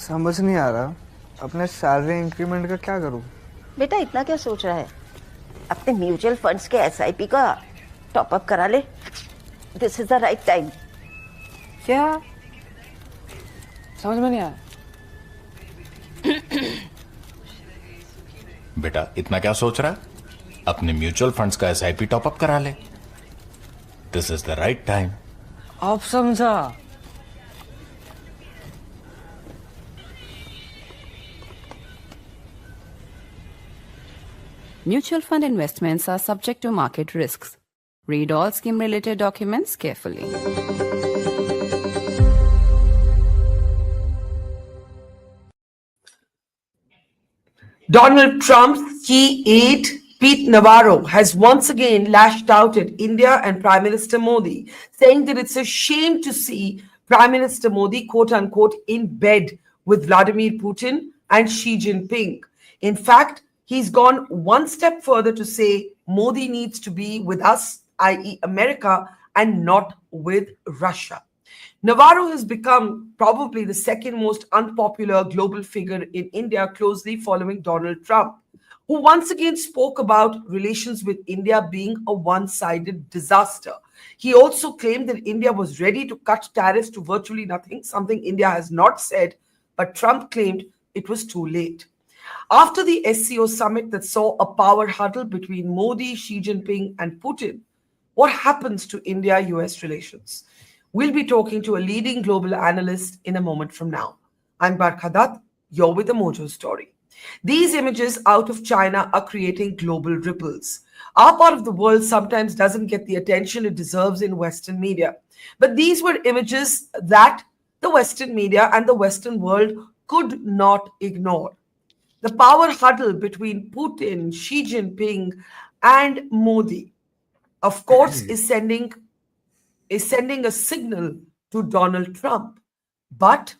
समझ नहीं आ रहा अपने सैलरी इंक्रीमेंट का क्या करूं। बेटा इतना क्या सोच रहा है? अपने म्यूचुअल फंड्स के एसआईपी का टॉप अप करा ले। This is the right time. क्या समझ में नहीं आया? बेटा इतना क्या सोच रहा है? अपने म्यूचुअल फंड्स का एसआईपी टॉप अप करा ले। This is the right time. आप समझा? Mutual fund investments are subject to market risks. Read all scheme-related documents carefully. Donald Trump's key aide, Pete Navarro, has once again lashed out at India and Prime Minister Modi, saying that it's a shame to see Prime Minister Modi, quote unquote, in bed with Vladimir Putin and Xi Jinping. In fact, he's gone one step further to say Modi needs to be with us, i.e., America, and not with Russia. Navarro has become probably the second most unpopular global figure in India, closely following Donald Trump, who once again spoke about relations with India being a one-sided disaster. He also claimed that India was ready to cut tariffs to virtually nothing, something India has not said, but Trump claimed it was too late. After the SCO summit that saw a power huddle between Modi, Xi Jinping, and Putin, what happens to India-US relations? We'll be talking to a leading global analyst in a moment from now. I'm Barkha Dutt. You're with the Mojo story. These images out of China are creating global ripples. Our part of the world sometimes doesn't get the attention it deserves in Western media. But these were images that the Western media and the Western world could not ignore. The power huddle between Putin, Xi Jinping, and Modi, of course, is sending a signal to Donald Trump. But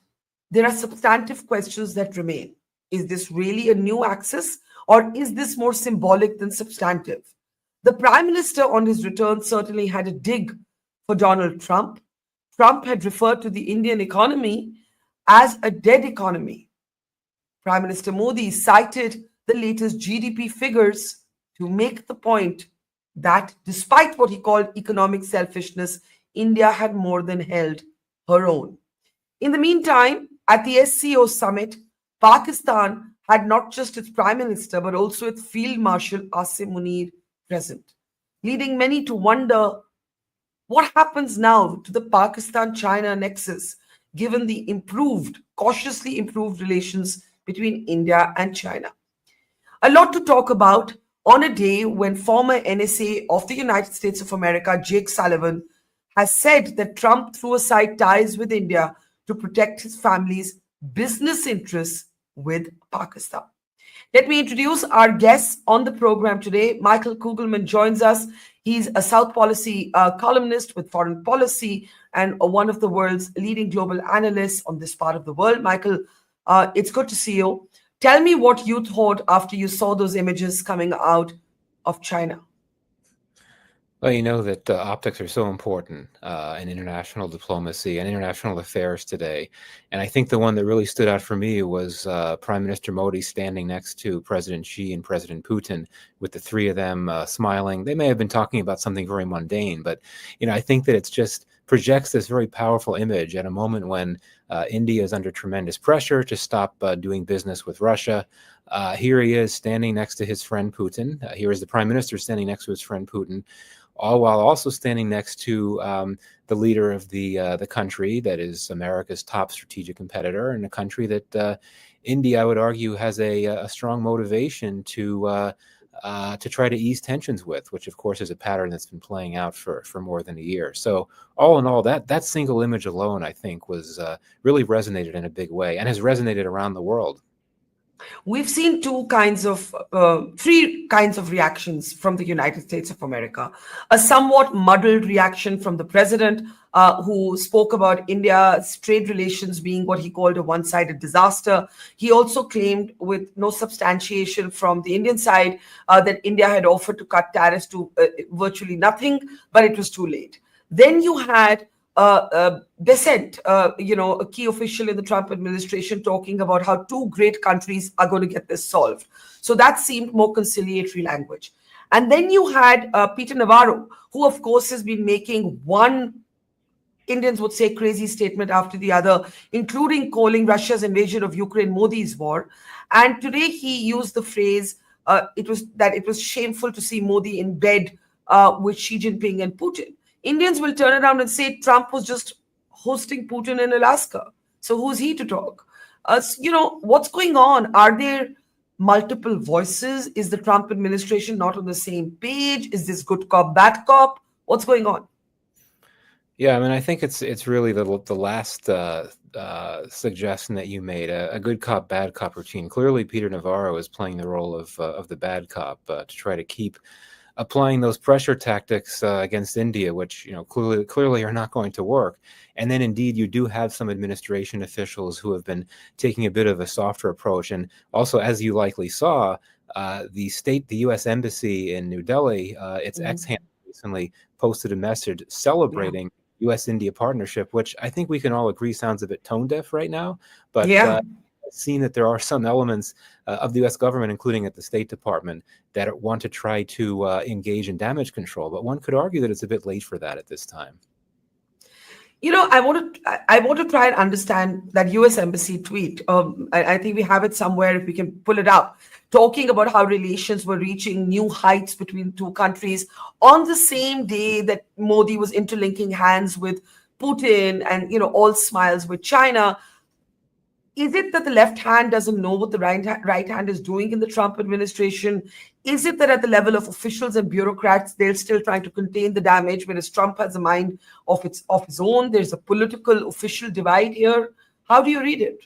there are substantive questions that remain. Is this really a new axis, or is this more symbolic than substantive? The Prime Minister on his return certainly had a dig for Donald Trump. Trump had referred to the Indian economy as a dead economy. Prime Minister Modi cited the latest GDP figures to make the point that despite what he called economic selfishness, India had more than held her own. In the meantime, at the SCO summit, Pakistan had not just its prime minister, but also its field marshal Asim Munir present, leading many to wonder what happens now to the Pakistan-China nexus, given the cautiously improved relations between India and China. A lot to talk about on a day when former NSA of the United States of America, Jake Sullivan, has said that Trump threw aside ties with India to protect his family's business interests with Pakistan. Let me introduce our guests on the program today. Michael Kugelman joins us. He's a South policy columnist with foreign policy and one of the world's leading global analysts on this part of the world. Michael, it's good to see you. Tell me what you thought after you saw those images coming out of China. Well, you know that optics are so important in international diplomacy and international affairs today. And I think the one that really stood out for me was Prime Minister Modi standing next to President Xi and President Putin, with the three of them smiling. They may have been talking about something very mundane, but I think that it's just projects this very powerful image at a moment when India is under tremendous pressure to stop doing business with Russia. Here he is standing next to his friend Putin. Here is the Prime Minister standing next to his friend Putin, all while also standing next to the leader of the country that is America's top strategic competitor, and a country that India, I would argue, has a strong motivation to try to ease tensions with, which of course is a pattern that's been playing out for more than a year. So all in all, that single image alone, I think, was really resonated in a big way and has resonated around the world. We've seen three kinds of reactions from the United States of America. A somewhat muddled reaction from the president, who spoke about India's trade relations being what he called a one-sided disaster. He also claimed, with no substantiation from the Indian side, that India had offered to cut tariffs to virtually nothing, but it was too late. Then you had Besant, a key official in the Trump administration, talking about how two great countries are going to get this solved. So that seemed more conciliatory language. And then you had Peter Navarro, who, of course, has been making one, Indians would say, crazy statement after the other, including calling Russia's invasion of Ukraine Modi's war. And today he used the phrase, it was shameful to see Modi in bed with Xi Jinping and Putin. Indians will turn around and say Trump was just hosting Putin in Alaska. So who's he to talk? What's going on? Are there multiple voices? Is the Trump administration not on the same page? Is this good cop, bad cop? What's going on? Yeah, I mean, I think it's really the last suggestion that you made, a good cop, bad cop routine. Clearly, Peter Navarro is playing the role of the bad cop to try to keep applying those pressure tactics against India, which clearly are not going to work. And then, indeed, you do have some administration officials who have been taking a bit of a softer approach. And also, as you likely saw, the U.S. Embassy in New Delhi, its ex-handler recently posted a message celebrating U.S.-India partnership, which I think we can all agree sounds a bit tone deaf right now. But seen that there are some elements of the U.S. government, including at the State Department, that want to try to engage in damage control. But one could argue that it's a bit late for that at this time. I want to try and understand that U.S. Embassy tweet. I think we have it somewhere if we can pull it up, talking about how relations were reaching new heights between two countries on the same day that Modi was interlinking hands with Putin and, all smiles with China. Is it that the left hand doesn't know what the right hand is doing in the Trump administration? Is it that at the level of officials and bureaucrats, they're still trying to contain the damage, whereas Trump has a mind of his own? There's a political official divide here. How do you read it?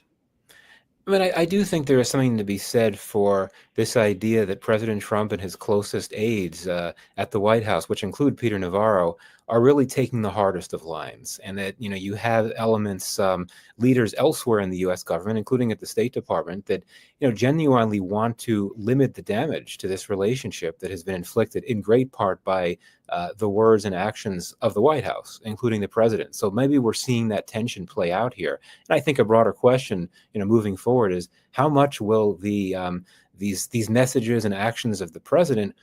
I mean, I do think there is something to be said for this idea that President Trump and his closest aides at the White House, which include Peter Navarro, are really taking the hardest of lines, and that you have elements, leaders elsewhere in the U.S. government, including at the State Department, that genuinely want to limit the damage to this relationship that has been inflicted in great part by the words and actions of the White House, including the president. So maybe we're seeing that tension play out here. And I think a broader question, moving forward, is how much will these messages and actions of the president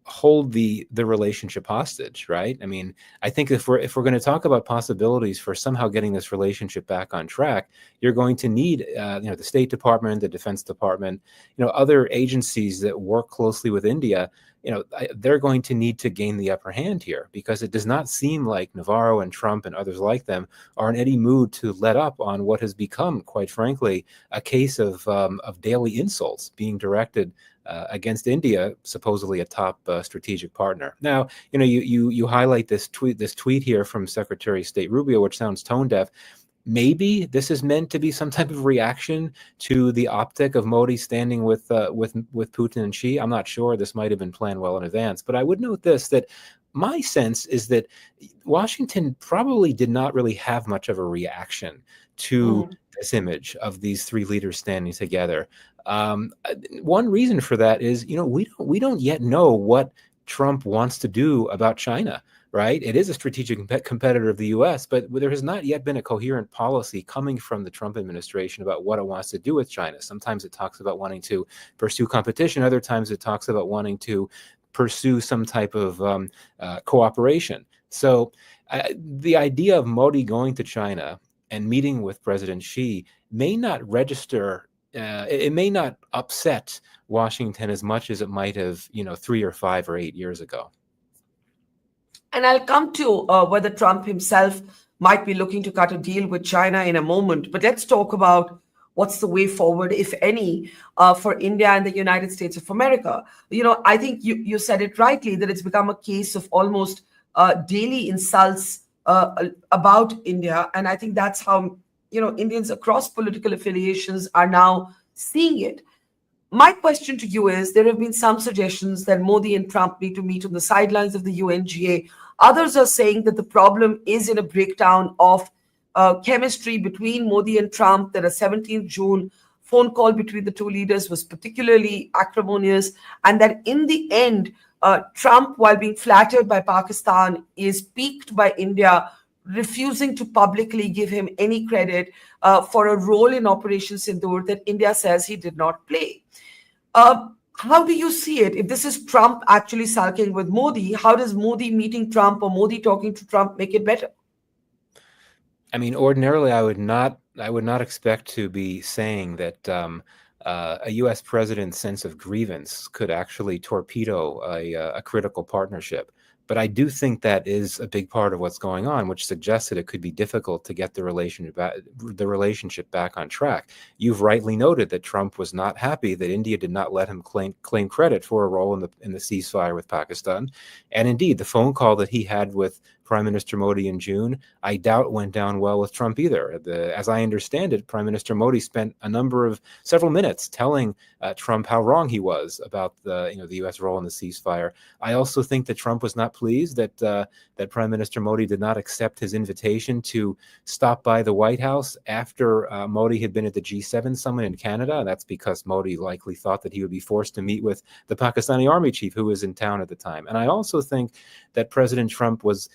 hold the relationship hostage, right? I mean, I think if we're going to talk about possibilities for somehow getting this relationship back on track, you're going to need the State Department, the Defense Department, other agencies that work closely with India. They're going to need to gain the upper hand here, because it does not seem like Navarro and Trump and others like them are in any mood to let up on what has become, quite frankly, a case of daily insults being directed against India, supposedly a top strategic partner. Now, you highlight this tweet here from Secretary of State Rubio, which sounds tone deaf. Maybe this is meant to be some type of reaction to the optic of Modi standing with Putin and Xi. I'm not sure. This might have been planned well in advance. But I would note this, that my sense is that Washington probably did not really have much of a reaction to this image of these three leaders standing together. One reason for that is, we don't yet know what Trump wants to do about China, right? It is a strategic competitor of the U.S., but there has not yet been a coherent policy coming from the Trump administration about what it wants to do with China. Sometimes it talks about wanting to pursue competition. Other times it talks about wanting to pursue some type of cooperation. So the idea of Modi going to China and meeting with President Xi may not register, it may not upset Washington as much as it might have, 3 or 5 or 8 years ago. And I'll come to whether Trump himself might be looking to cut a deal with China in a moment. But let's talk about what's the way forward, if any, for India and the United States of America. I think you said it rightly, that it's become a case of almost daily insults about India. And I think that's how, Indians across political affiliations are now seeing it. My question to you is, there have been some suggestions that Modi and Trump need to meet on the sidelines of the UNGA. Others are saying that the problem is in a breakdown of chemistry between Modi and Trump, that a 17th June phone call between the two leaders was particularly acrimonious, and that in the end, Trump, while being flattered by Pakistan, is piqued by India refusing to publicly give him any credit for a role in Operation Sindoor that India says he did not play. How do you see it? If this is Trump actually sulking with Modi, how does Modi meeting Trump or Modi talking to Trump make it better? I mean, ordinarily, I would not expect to be saying that a U.S. president's sense of grievance could actually torpedo a critical partnership. But I do think that is a big part of what's going on, which suggests that it could be difficult to get the relationship back on track. You've rightly noted that Trump was not happy that India did not let him claim credit for a role in the ceasefire with Pakistan. And indeed, the phone call that he had with Prime Minister Modi in June, I doubt went down well with Trump either. As I understand it, Prime Minister Modi spent several minutes telling Trump how wrong he was about the U.S. role in the ceasefire. I also think that Trump was not pleased that Prime Minister Modi did not accept his invitation to stop by the White House after Modi had been at the G7 summit in Canada. And that's because Modi likely thought that he would be forced to meet with the Pakistani army chief who was in town at the time. And I also think that President Trump was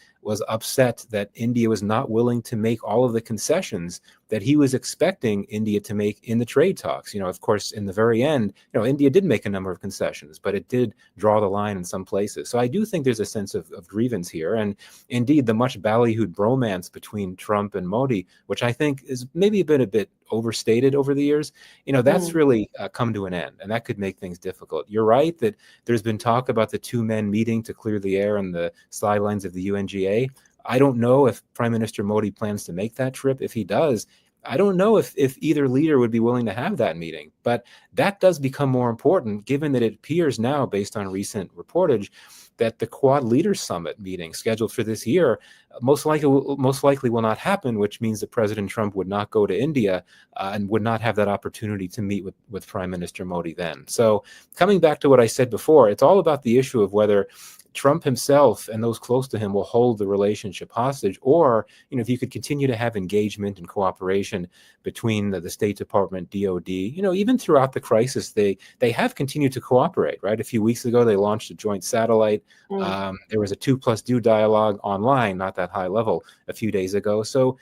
upset that India was not willing to make all of the concessions that he was expecting India to make in the trade talks. Of course, in the very end, India did make a number of concessions, but it did draw the line in some places. So I do think there's a sense of grievance here. And indeed, the much Bally-hooed bromance between Trump and Modi, which I think is maybe been a bit overstated over the years, that's really come to an end, and that could make things difficult. You're right that there's been talk about the two men meeting to clear the air on the sidelines of the UNGA. I don't know if Prime Minister Modi plans to make that trip. If he does, I don't know if either leader would be willing to have that meeting. But that does become more important, given that it appears now, based on recent reportage, that the Quad Leaders Summit meeting scheduled for this year most likely will not happen, which means that President Trump would not go to India and would not have that opportunity to meet with Prime Minister Modi then. So coming back to what I said before, it's all about the issue of whether Trump himself and those close to him will hold the relationship hostage, or if you could continue to have engagement and cooperation between the State Department, DOD. Even throughout the crisis, they have continued to cooperate. Right, a few weeks ago they launched a joint satellite. There was a 2+2 dialogue online, not that high level, a few days ago. So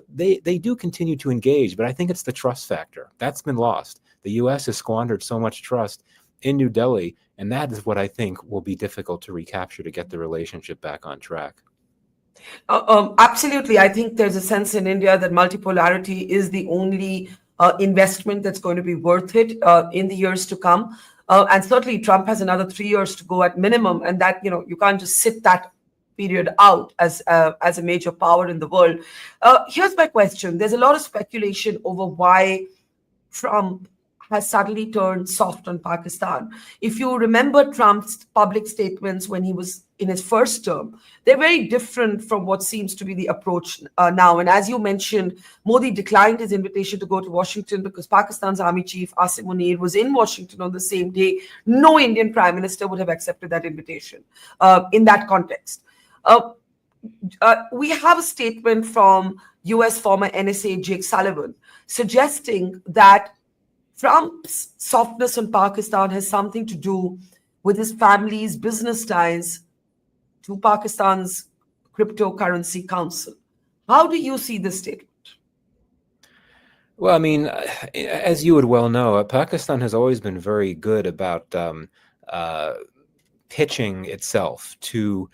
they do continue to engage, but I think it's the trust factor that's been lost. The U.S. has squandered so much trust in New Delhi, and that is what I think will be difficult to recapture to get the relationship back on track. Absolutely. I think there's a sense in India that multipolarity is the only investment that's going to be worth it in the years to come. And certainly Trump has another 3 years to go at minimum, and that, you can't just sit that period out as a major power in the world. Here's my question. There's a lot of speculation over why Trump has suddenly turned soft on Pakistan. If you remember Trump's public statements when he was in his first term, they're very different from what seems to be the approach now. And as you mentioned, Modi declined his invitation to go to Washington because Pakistan's army chief, Asim Munir, was in Washington on the same day. No Indian prime minister would have accepted that invitation in that context. We have a statement from US former NSA Jake Sullivan suggesting that Trump's softness on Pakistan has something to do with his family's business ties to Pakistan's cryptocurrency council. How do you see this statement? Well, I mean, as you would well know, Pakistan has always been very good about pitching itself to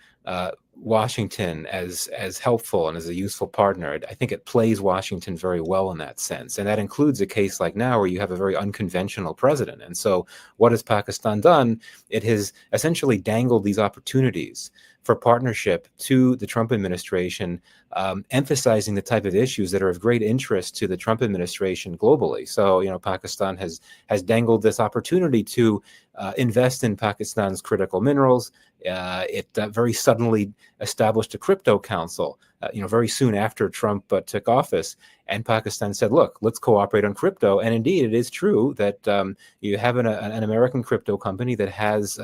Washington as helpful and as a useful partner. I think it plays Washington very well in that sense. And that includes a case like now where you have a very unconventional president. And so what has Pakistan done? It has essentially dangled these opportunities for partnership to the Trump administration, emphasizing the type of issues that are of great interest to the Trump administration globally. So, Pakistan has dangled this opportunity to invest in Pakistan's critical minerals. It very suddenly established a crypto council, very soon after Trump took office. And Pakistan said, look, let's cooperate on crypto. And indeed, it is true that you have an American crypto company that has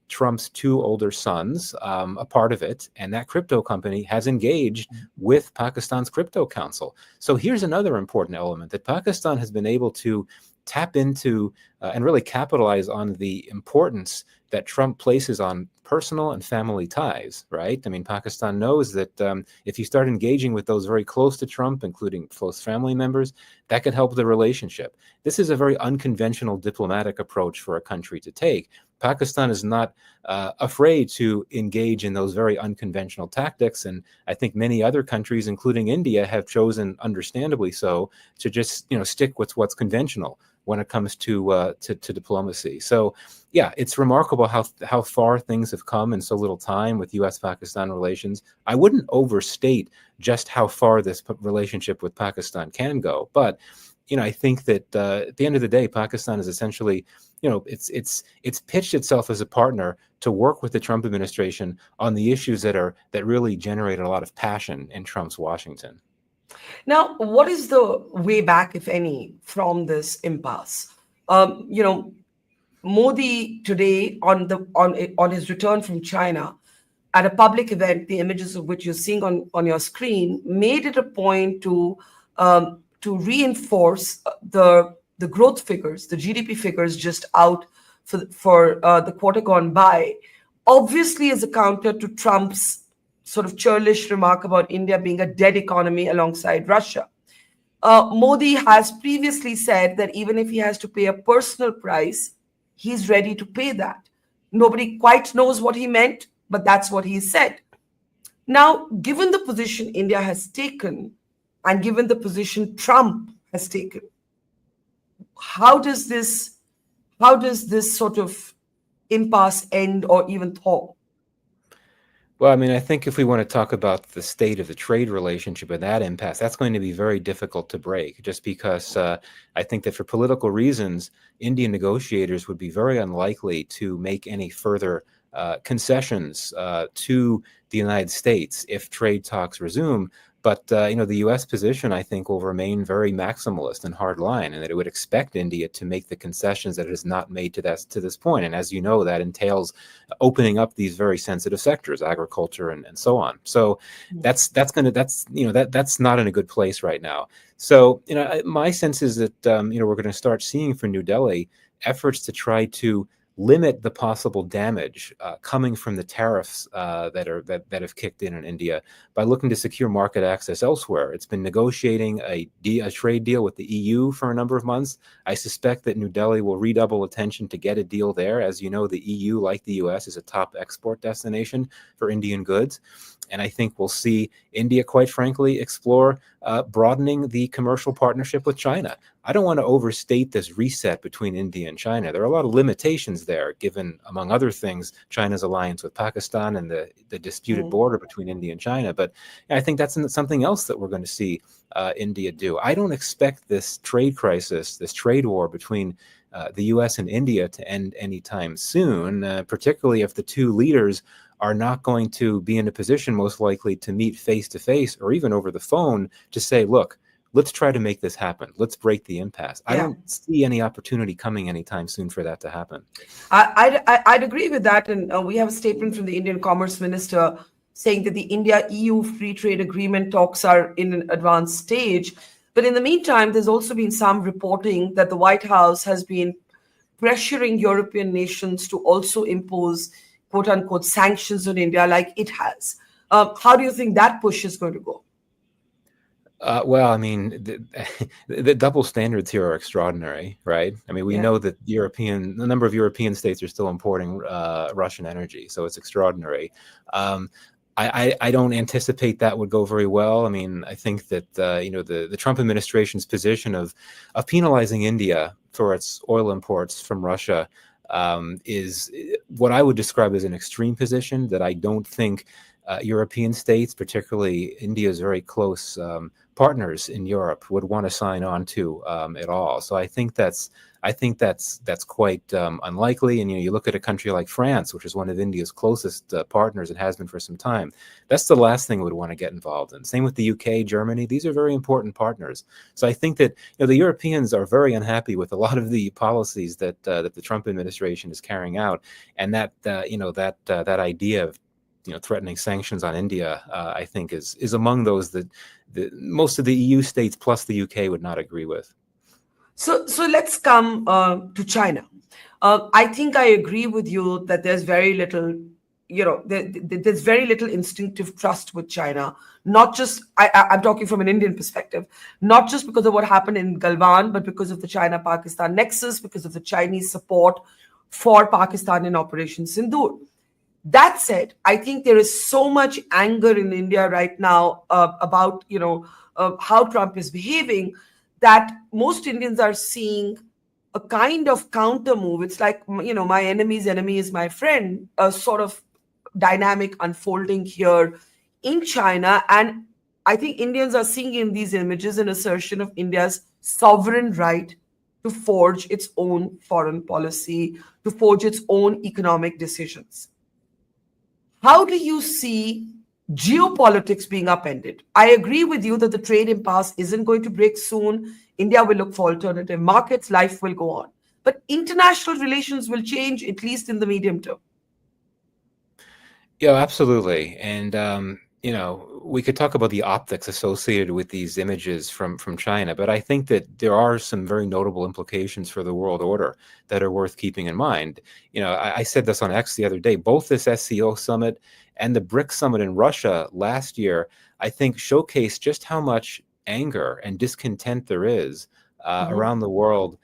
Trump's two older sons, a part of it, and that crypto company has engaged with Pakistan's crypto council. So here's another important element that Pakistan has been able to tap into and really capitalize on the importance that Trump places on personal and family ties, right? I mean, Pakistan knows that if you start engaging with those very close to Trump, including close family members, that can help the relationship. This is a very unconventional diplomatic approach for a country to take. Pakistan is not afraid to engage in those very unconventional tactics, and I think many other countries, including India, have chosen, understandably so, to just stick with what's conventional when it comes to diplomacy. So, yeah, it's remarkable how far things have come in so little time with U.S.-Pakistan relations. I wouldn't overstate just how far this relationship with Pakistan can go, but I think that at the end of the day, Pakistan is essentially, it's pitched itself as a partner to work with the Trump administration on the issues that really generated a lot of passion in Trump's Washington. Now, what is the way back, if any, from this impasse? Modi today on his return from China at a public event, the images of which you're seeing on your screen, made it a point to reinforce the growth figures, the GDP figures just out for the quarter gone by, obviously as a counter to Trump's sort of churlish remark about India being a dead economy alongside Russia. Modi has previously said that even if he has to pay a personal price, he's ready to pay that. Nobody quite knows what he meant, but that's what he said. Now, given the position India has taken, and given the position Trump has taken, how does this sort of impasse end or even thaw? Well, I mean, I think if we want to talk about the state of the trade relationship and that impasse, that's going to be very difficult to break, just because I think that for political reasons, Indian negotiators would be very unlikely to make any further concessions to the United States if trade talks resume. But, the U.S. position, I think, will remain very maximalist and hardline, and that it would expect India to make the concessions that it has not made to this point. And as you know, that entails opening up these very sensitive sectors, agriculture and so on. So that's not in a good place right now. So, my sense is that, we're going to start seeing for New Delhi efforts to try to limit the possible damage coming from the tariffs that have kicked in India by looking to secure market access elsewhere. It's been negotiating a trade deal with the EU for a number of months. I suspect that New Delhi will redouble attention to get a deal there. As you know, the EU, like the US, is a top export destination for Indian goods. And I think we'll see India, quite frankly, explore broadening the commercial partnership with China. I don't want to overstate this reset between India and China. There are a lot of limitations there, given, among other things, China's alliance with Pakistan and the disputed border between India and China. But I think that's something else that we're going to see India do. I don't expect this trade crisis, this trade war between the U.S. and India to end anytime soon, particularly if the two leaders are not going to be in a position, most likely, to meet face-to-face or even over the phone to say, look, let's try to make this happen. Let's break the impasse. I don't see any opportunity coming anytime soon for that to happen. I'd agree with that. And we have a statement from the Indian Commerce Minister saying that the India-EU free trade agreement talks are in an advanced stage. But in the meantime, there's also been some reporting that the White House has been pressuring European nations to also impose quote-unquote sanctions on India like it has. How do you think that push is going to go? Well, I mean, the double standards here are extraordinary, right? I mean, we know that a number of European states are still importing Russian energy, so it's extraordinary. I don't anticipate that would go very well. I mean, I think that the Trump administration's position of penalizing India for its oil imports from Russia is what I would describe as an extreme position that I don't think European states, particularly India's very close partners in Europe, would want to sign on to at all. So I think that's quite unlikely. And you look at a country like France, which is one of India's closest partners and has been for some time. That's the last thing we would want to get involved in. Same with the UK, Germany. These are very important partners. So I think that the Europeans are very unhappy with a lot of the policies that the Trump administration is carrying out, and that idea of threatening sanctions on India, I think is among those that most of the EU states plus the UK would not agree with. So let's come to China. I think I agree with you that there's very little, there's very little instinctive trust with China. Not just, I'm talking from an Indian perspective, not just because of what happened in Galwan, but because of the China-Pakistan nexus, because of the Chinese support for Pakistan in Operation Sindoor. That said, I think there is so much anger in India right now about, how Trump is behaving, that most Indians are seeing a kind of counter move. It's like, my enemy's enemy is my friend, a sort of dynamic unfolding here in China. And I think Indians are seeing in these images an assertion of India's sovereign right to forge its own foreign policy, to forge its own economic decisions. How do you see geopolitics being upended? I agree with you that the trade impasse isn't going to break soon. India will look for alternative markets. Life will go on. But international relations will change, at least in the medium term. Yeah, absolutely. And, we could talk about the optics associated with these images from China, but I think that there are some very notable implications for the world order that are worth keeping in mind. I said this on X the other day, both this SCO summit and the BRICS summit in Russia last year, I think showcased just how much anger and discontent there is around the world,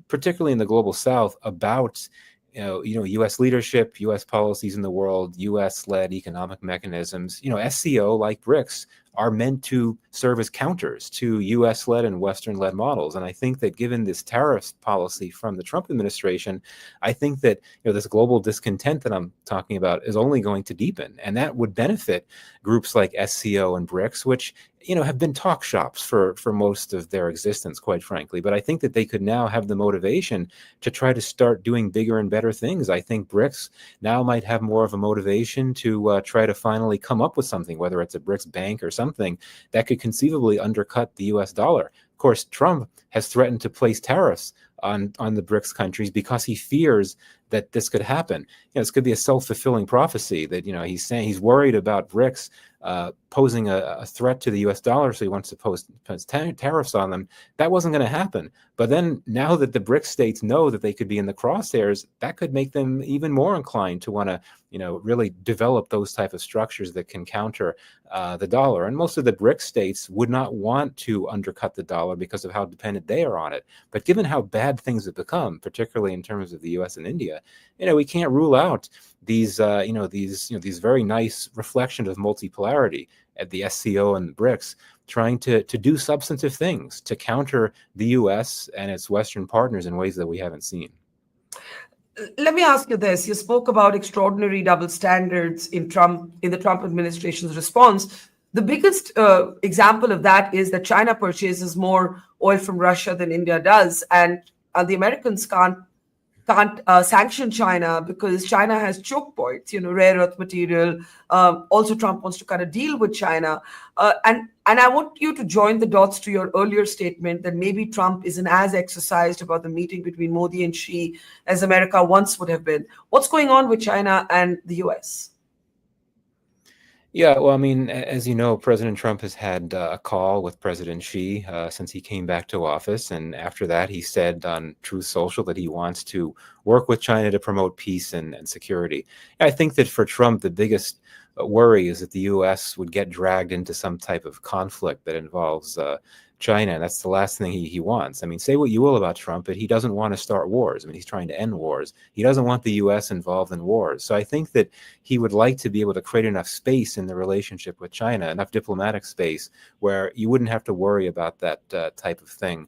particularly in the global South, about U.S. leadership, U.S. policies in the world, U.S.-led economic mechanisms. SCO, like BRICS, are meant to serve as counters to U.S.-led and Western-led models. And I think that given this tariffs policy from the Trump administration, I think that this global discontent that I'm talking about is only going to deepen, and that would benefit groups like SCO and BRICS, which have been talk shops for most of their existence, quite frankly. But I think that they could now have the motivation to try to start doing bigger and better things. I think BRICS now might have more of a motivation to try to finally come up with something, whether it's a BRICS bank or something that could conceivably undercut the US dollar. Of course, Trump has threatened to place tariffs on the BRICS countries because he fears that this could happen. This could be a self-fulfilling prophecy that, he's saying he's worried about BRICS posing a threat to the US dollar, so he wants to pose tariffs on them. That wasn't going to happen. But then now that the BRICS states know that they could be in the crosshairs, that could make them even more inclined to want to, really develop those type of structures that can counter the dollar. And most of the BRICS states would not want to undercut the dollar because of how dependent they are on it. But given how bad things have become, particularly in terms of the US and India, we can't rule out these very nice reflections of multipolarity at the SCO and the BRICS, trying to do substantive things to counter the US and its Western partners in ways that we haven't seen. Let me ask you this. You spoke about extraordinary double standards in the Trump administration's response. The biggest example of that is that China purchases more oil from Russia than India does, and the Americans can't sanction China because China has choke points, rare earth material. Also, Trump wants to kind of deal with China. And I want you to join the dots to your earlier statement that maybe Trump isn't as exercised about the meeting between Modi and Xi as America once would have been. What's going on with China and the US? Yeah, well, I mean, as you know, President Trump has had a call with President Xi since he came back to office. And after that, he said on Truth Social that he wants to work with China to promote peace and security. I think that for Trump, the biggest worry is that the U.S. would get dragged into some type of conflict that involves China. And that's the last thing he wants. I mean, say what you will about Trump, but he doesn't want to start wars. I mean, he's trying to end wars. He doesn't want the U.S. involved in wars. So I think that he would like to be able to create enough space in the relationship with China, enough diplomatic space where you wouldn't have to worry about that type of thing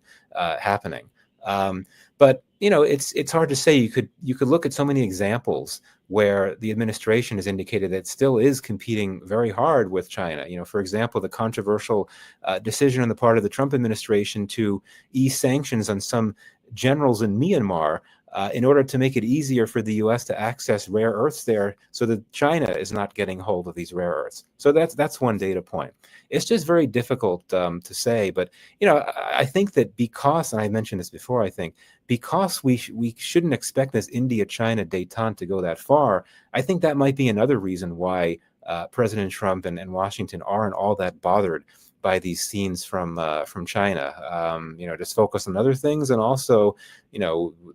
happening. But it's hard to say. You could look at so many examples where the administration has indicated that it still is competing very hard with China. For example, the controversial decision on the part of the Trump administration to ease sanctions on some generals in Myanmar in order to make it easier for the U.S. to access rare earths there so that China is not getting hold of these rare earths. So that's one data point. It's just very difficult to say. But, I think that because, and I mentioned this before, I think, because we shouldn't expect this India-China détente to go that far, I think that might be another reason why President Trump and Washington aren't all that bothered by these scenes from China. Just focus on other things, and also,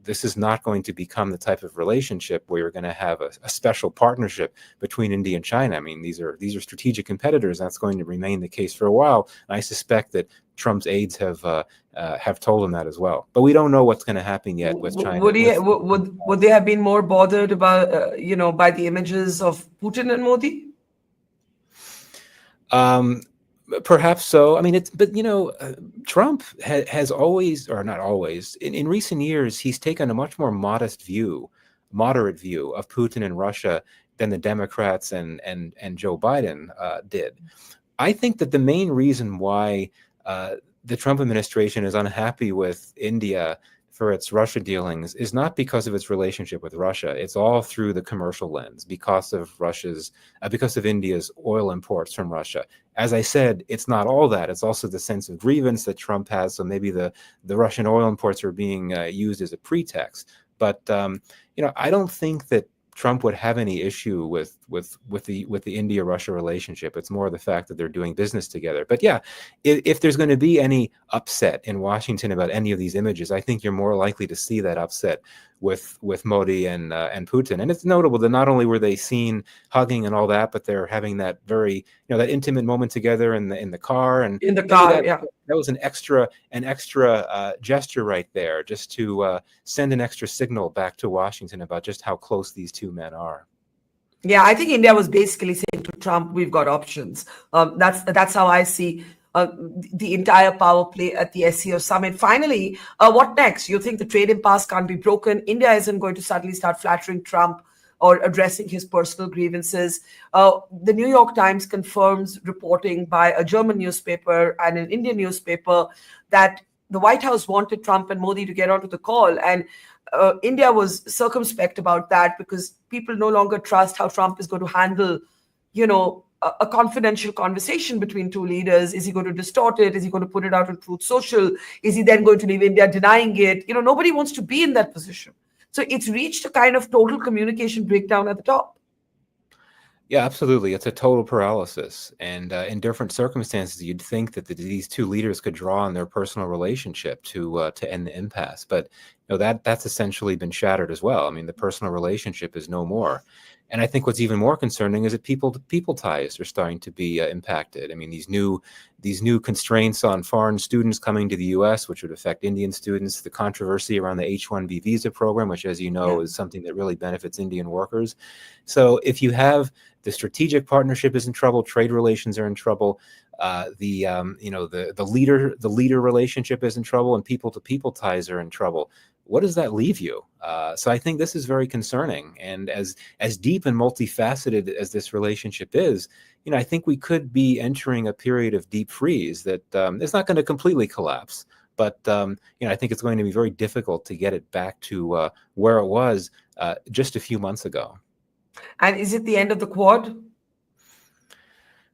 this is not going to become the type of relationship where you're going to have a special partnership between India and China. I mean, these are strategic competitors. That's going to remain the case for a while. And I suspect that Trump's aides have told him that as well. But we don't know what's going to happen yet with China. Would they have been more bothered about by the images of Putin and Modi? Perhaps so. I mean, Trump has always, or not always, in recent years, he's taken a much more moderate view of Putin and Russia than the Democrats and Joe Biden did. I think that the main reason why the Trump administration is unhappy with India for its Russia dealings is not because of its relationship with Russia. It's all through the commercial lens because of India's oil imports from Russia. As I said, it's not all that. It's also the sense of grievance that Trump has. So maybe the Russian oil imports are being used as a pretext. But I don't think that Trump would have any issue with the India-Russia relationship. It's more the fact that they're doing business together. But yeah, if there's going to be any upset in Washington about any of these images, I think you're more likely to see that upset with Modi and Putin. And it's notable that not only were they seen hugging and all that, but they're having that very that intimate moment together in the car. And in the car, that was an extra gesture right there, just to send an extra signal back to Washington about just how close these two men are. Yeah, I think India was basically saying to Trump, "We've got options." That's how I see the entire power play at the SCO summit. Finally, what next? You think the trade impasse can't be broken? India isn't going to suddenly start flattering Trump or addressing his personal grievances. The New York Times confirms reporting by a German newspaper and an Indian newspaper that the White House wanted Trump and Modi to get onto the call. And India was circumspect about that because people no longer trust how Trump is going to handle, a confidential conversation between two leaders. Is he going to distort it? Is he going to put it out on Truth Social? Is he then going to leave India denying it? Nobody wants to be in that position. So it's reached a kind of total communication breakdown at the top. Yeah, absolutely. It's a total paralysis. And in different circumstances, you'd think that these two leaders could draw on their personal relationship to end the impasse. But that's essentially been shattered as well. I mean, the personal relationship is no more. And I think what's even more concerning is that people ties are starting to be impacted. I mean, these new constraints on foreign students coming to the U.S., which would affect Indian students, the controversy around the H-1B visa program, which, as you know, is something that really benefits Indian workers. So if you have the strategic partnership is in trouble, trade relations are in trouble, the leader relationship is in trouble, and people-to-people ties are in trouble. What does that leave you? So I think this is very concerning. And as deep and multifaceted as this relationship is, I think we could be entering a period of deep freeze that it's not going to completely collapse. But I think it's going to be very difficult to get it back to where it was just a few months ago. And is it the end of the Quad?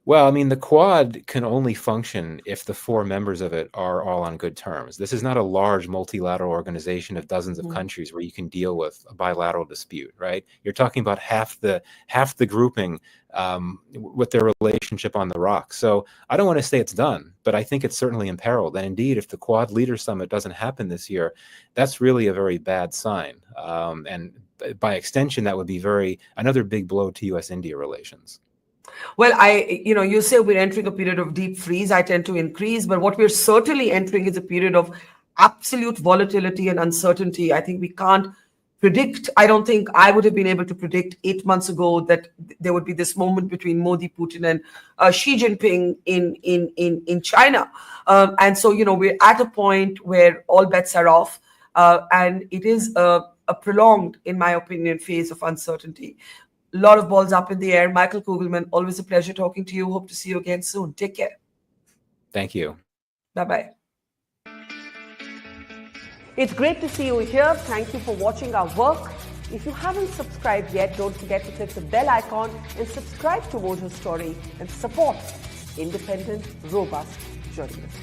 Well, I mean, the Quad can only function if the four members of it are all on good terms. This is not a large multilateral organization of dozens of countries where you can deal with a bilateral dispute, right? You're talking about half the grouping with their relationship on the rocks. So I don't want to say it's done, but I think it's certainly imperiled. And indeed, if the Quad Leader Summit doesn't happen this year, that's really a very bad sign. And by extension, that would be another big blow to U.S.-India relations. Well, you say we're entering a period of deep freeze. I tend to increase, but what we're certainly entering is a period of absolute volatility and uncertainty. I think we can't predict. I don't think I would have been able to predict 8 months ago that there would be this moment between Modi, Putin, and Xi Jinping in China. And so, we're at a point where all bets are off, and it is a prolonged, in my opinion, phase of uncertainty. A lot of balls up in the air. Michael Kugelman, always a pleasure talking to you. Hope to see you again soon. Take care. Thank you. Bye-bye. It's great to see you here. Thank you for watching our work. If you haven't subscribed yet, don't forget to click the bell icon and subscribe to Mojo Story and support independent, robust journalism.